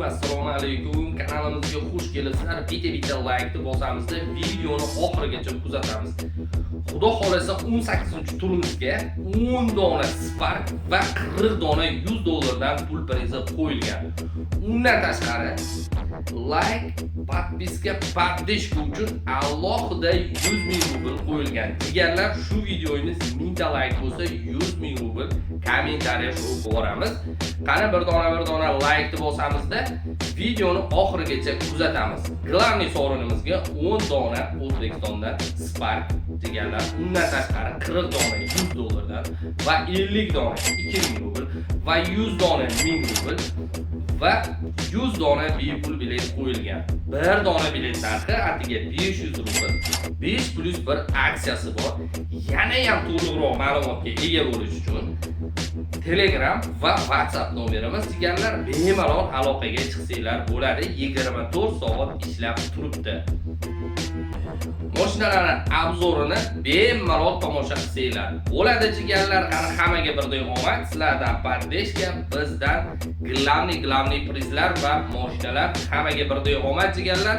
Assalomu alaykum. Kanalimizga xush kelibsizlar. Bitta like bosamizda videoni oxirigacha kuzatamiz. Xudo xolasa 18-turimizga 10 dona Spark va 40 dona $100 pul prizi qo'yilgan. Undan tashqari like, podpiska, podдержка uchun alohida 100,000 rubl qo'yilgan. Jigarlar, shu videomiz 1000 ta like bo'lsa 100,000 rubl kommentariya o'qib boramiz. Qani bir dona like bosamizda videoni oxirigacha kuzatamiz. Glavniy sovrinimizga 10 dona O'zbekistondan Spark jigarlar, undan tashqari 40 dona $100 va 50 dona 2000 rubl va 100 dona 1000 rubl va 100 dona bepul bilet qo'yilgan. Bir dona bilet narxi atiga 500 rubl. 5+1 aksiyasi bor. Yana ham to'liqroq ma'lumotga ega bo'lish uchun Telegram va WhatsApp nomerimiz jigarlar, bemalol aloqaga chiqsanglar bo'ladi. 24 soat ishlab turibdi. Mashinalarning obzorini bemalol tomosha qilsanglar bo'ladi jigarlar. Qani hammaga birdek omad, sizlardan podдержка, bizdan glavniy prizlar va mashinalar. Hammaga birdek omad jigarlar.